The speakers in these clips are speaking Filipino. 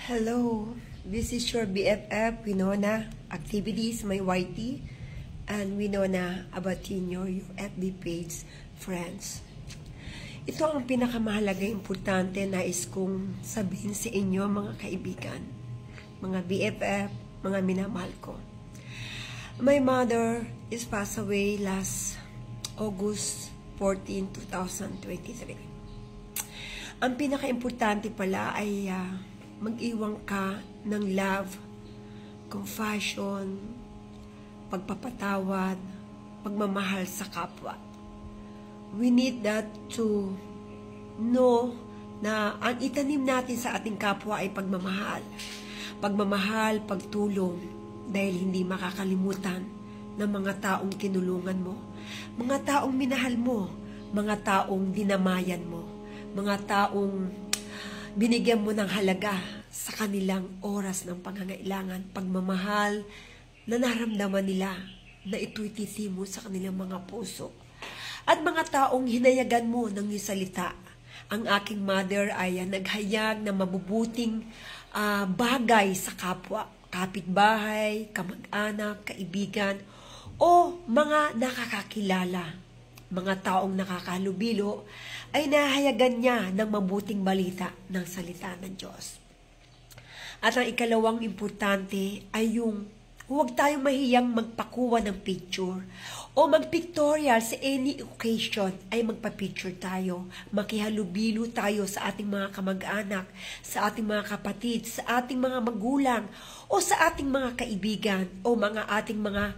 Hello, this is your BFF, Winona, activities, my YT, and Winona Abatinho, your FB page, friends. Ito ang pinakamahalaga importante nais kong sabihin sa inyo mga kaibigan, mga BFF, mga minamahal ko. My mother is passed away last August 14, 2023. Ang pinaka-importante pala ay mag-iwan ka ng love, compassion, pagpapatawad, pagmamahal sa kapwa. We need that to know na ang itanim natin sa ating kapwa ay pagmamahal. Pagmamahal, pagtulong, dahil hindi makakalimutan ng mga taong tinulungan mo, mga taong minahal mo, mga taong dinamayan mo, mga taong binigyan mo ng halaga sa kanilang oras ng pangangailangan, pagmamahal na naramdaman nila na ito'y titimo sa kanilang mga puso. At mga taong hinayagan mo ng iyong salita. Ang aking mother ay naghayag na mabubuting bagay sa kapwa, kapitbahay, kamag-anak, kaibigan, o mga nakakakilala. Mga taong nakakalubilo ay nahayagan niya ng mabuting balita ng salita ng Diyos. At ang ikalawang importante ay yung huwag tayong mahiyang magpakuha ng picture o magpictorial sa any occasion ay magpa-picture tayo. Makihalubilo tayo sa ating mga kamag-anak, sa ating mga kapatid, sa ating mga magulang o sa ating mga kaibigan o mga ating mga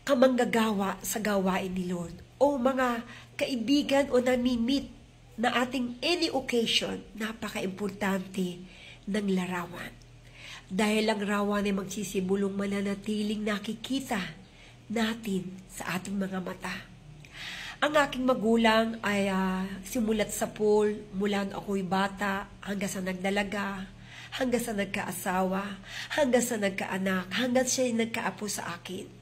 kamanggagawa sa gawain ni Lord. O mga kaibigan o nami-meet na ating any occasion, napaka-importante ng larawan. Dahil ang rawan ay magsisibulong mananatiling nakikita natin sa ating mga mata. Ang aking magulang ay simulat sa pool, mula ako'y bata, hanggang sa nagdalaga, hanggang sa nagkaasawa, hanggang sa nagkaanak, hanggang siya nagkaapo sa akin.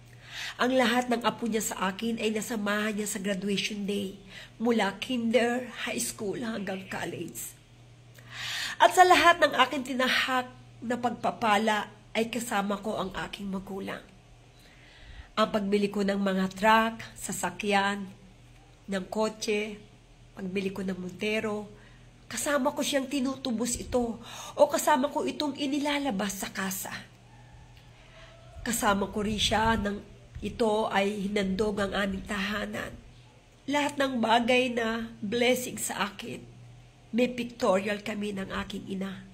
Ang lahat ng apo niya sa akin ay nasamahan niya sa graduation day, mula kinder, high school hanggang college. At sa lahat ng aking tinahak na pagpapala ay kasama ko ang aking magulang. Ang pagbili ko ng mga truck, sasakyan, ng kotse, pagbili ko ng montero, kasama ko siyang tinutubos ito o kasama ko itong inilalabas sa kasa. Kasama ko rin siya ng ito ay hinandog ang aming tahanan. Lahat ng bagay na blessing sa akin, may pictorial kami ng aking ina.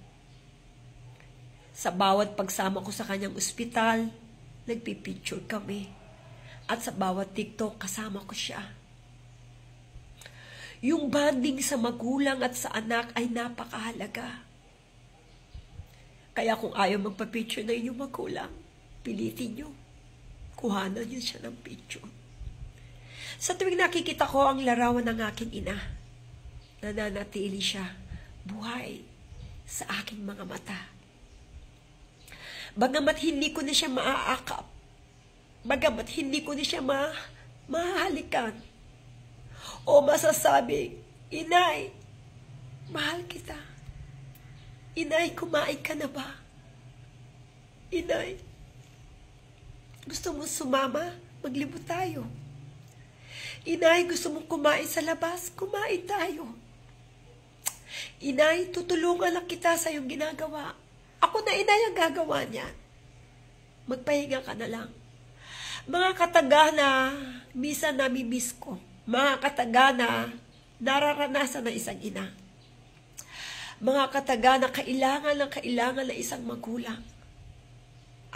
Sa bawat pagsama ko sa kanyang ospital, nagpipicture kami. At sa bawat TikTok, kasama ko siya. Yung bonding sa magulang at sa anak ay napakahalaga. Kaya kung ayaw magpapicture na inyong magulang, pilitin nyo. Kuhanan niyo siya ng picture. Sa tuwing nakikita ko ang larawan ng aking ina, nananatili siya buhay sa aking mga mata. Bagamat hindi ko na siya maaakap, bagamat hindi ko na siya mahalikan, o masasabing, Inay, mahal kita. Inay, kumain ka na ba? Inay, gusto mo sumama? Maglibot tayo. Inay, gusto mong kumain sa labas? Kumain tayo. Inay, tutulungan lang kita sa iyong ginagawa. Ako na, Inay, ang gagawa niya. Magpahinga ka na lang. Mga kataga na minsan nami-miss ko. Mga kataga na nararanasan ng isang ina. Mga kataga na kailangan ng isang magulang.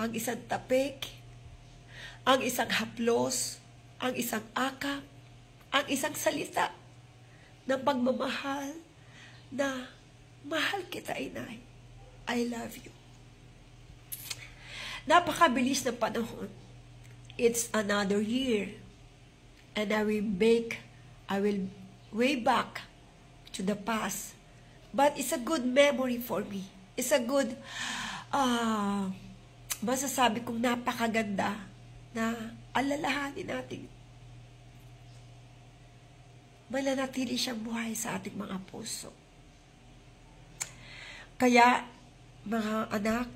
Ang isang tapik, ang isang haplos, ang isang akap, ang isang salita ng pagmamahal na mahal kita, Inay. I love you. Napakabilis ng panahon. It's another year. And I will way back to the past. But it's a good memory for me. It's a good, masasabi kong napakaganda na alalahanin natin. Mananatili siyang buhay sa ating mga puso. Kaya, Mga anak,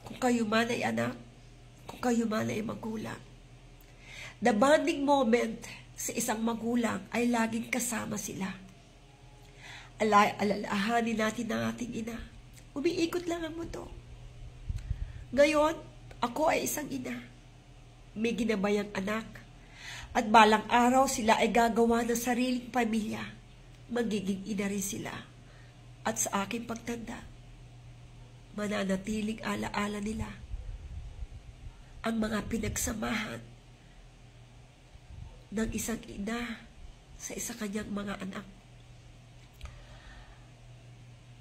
kung kayo man ay anak, kung kayo man ay magulang, the bonding moment sa isang magulang ay laging kasama sila. Alalahanin natin ang ating ina. Umiikot lang ang mundo. Ngayon, ako ay isang ina. May ginabayang anak. At balang araw sila ay gagawa ng sariling pamilya. Magiging ina rin sila. At sa aking pagtanda, mananatiling alaala nila ang mga pinagsamahan ng isang ina sa isa kanyang mga anak.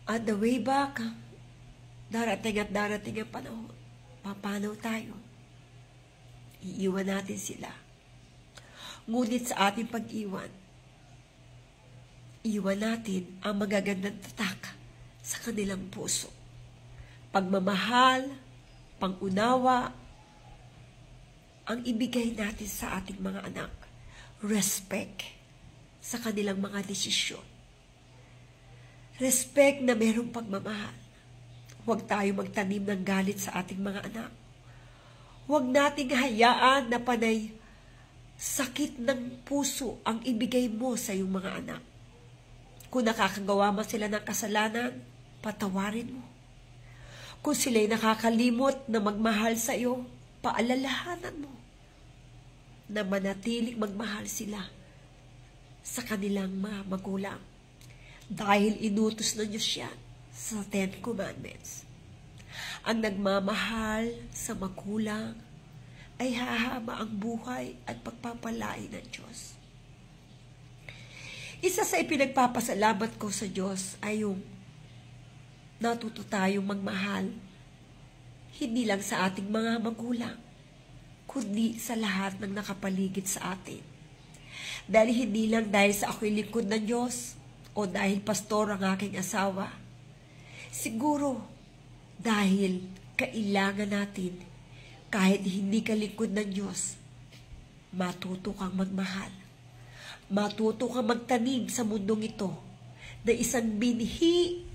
At the way back, darating at darating ang panahon, papanaw tayo. Iiwan natin sila. Ngunit sa ating pag-iwan, iwan natin ang magagandang tatak sa kanilang puso. Pagmamahal, pangunawa, ang ibigay natin sa ating mga anak. Respect sa kanilang mga desisyon. Respect na mayroong pagmamahal. Huwag tayo magtanim ng galit sa ating mga anak. Huwag nating hayaan na panay sakit ng puso ang ibigay mo sa iyong mga anak. Kung nakakagawa mo sila ng kasalanan, patawarin mo. Kung sila'y nakakalimot na magmahal sa iyo, paalalahanan mo na manatiling magmahal sila sa kanilang mga magulang. Dahil inutos ng Diyos yan sa 10 Commandments. Ang nagmamahal sa magulang ay hahaba ang buhay at pagpapalain ng Diyos. Isa sa ipinagpapasalamat ko sa Diyos ay yung natuto tayong magmahal, hindi lang sa ating mga magulang, kundi sa lahat ng nakapaligid sa atin. Dahil hindi lang dahil sa ako'y lingkod ng Diyos, o dahil pastor ang aking asawa. Siguro, dahil kailangan natin, kahit hindi ka lingkod ng Diyos, matuto kang magmahal. Matuto kang magtanim sa mundong ito, na isang binhi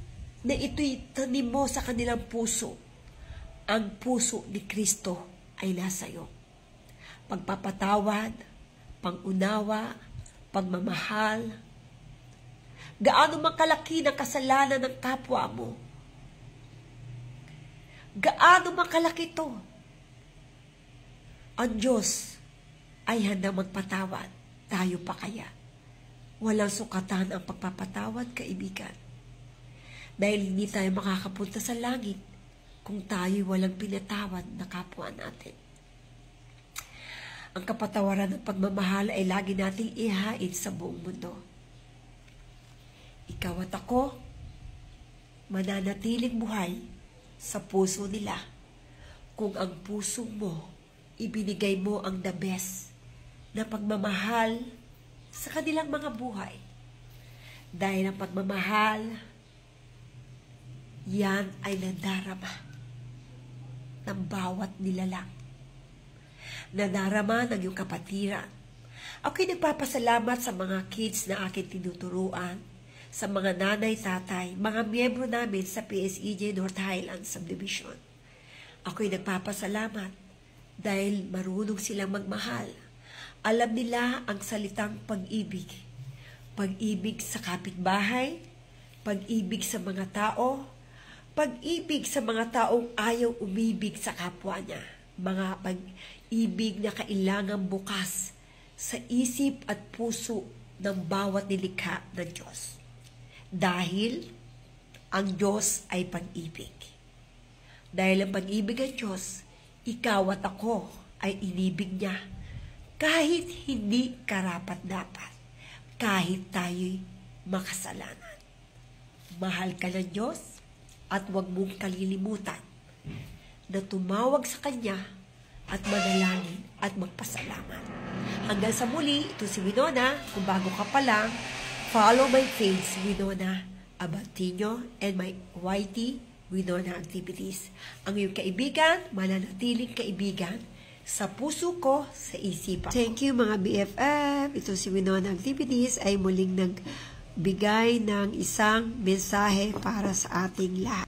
na ito'y tanim mo sa kanilang puso. Ang puso ni Kristo ay nasa iyo. Pagpapatawad, pangunawa, pagmamahal, gaano man kalaki ng kasalanan ng kapwa mo. Gaano man kalaki ito. Ang Diyos ay handang magpatawad. Tayo pa kaya? Walang sukatan ang pagpapatawad, kaibigan. Dahil hindi tayo makakapunta sa langit kung tayo walang pinatawad na kapwa natin. Ang kapatawaran ng pagmamahal ay lagi nating ihain sa buong mundo. Ikaw at ako, mananatiling buhay sa puso nila kung ang puso mo, ibinigay mo ang the best na pagmamahal sa kanilang mga buhay. Dahil ang pagmamahal, yan ay nadarama ng bawat nilalang. Nadarama ng iyong kapatiran. Ako'y nagpapasalamat sa mga kids na aking tinuturuan, sa mga nanay, tatay, mga miyembro namin sa PSEJ North Highlands Subdivision. Ako'y nagpapasalamat dahil marunong silang magmahal. Alam nila ang salitang pag-ibig. Pag-ibig sa kapitbahay, pag-ibig sa mga tao, pag-ibig sa mga taong ayaw umibig sa kapwa niya. Mga pag-ibig na kailangang bukas sa isip at puso ng bawat nilikha ng Diyos. Dahil ang Diyos ay pag-ibig. Dahil ang pag-ibig ng Diyos, ikaw at ako ay inibig niya kahit hindi karapat-dapat, kahit tayo'y makasalanan. Mahal ka ng Diyos at huwag mong kalilimutan na tumawag sa Kanya at manalangin at magpasalamat. Hanggang sa muli, ito si Winona. Kung bago ka pa lang, follow my page, Winona Abantino, and my YT, Winona Activities. Ang iyong kaibigan, mananatiling kaibigan sa puso ko, sa isipan ko. Thank you mga BFF. Ito si Winona Activities ay muling magbigay ng isang mensahe para sa ating lahat.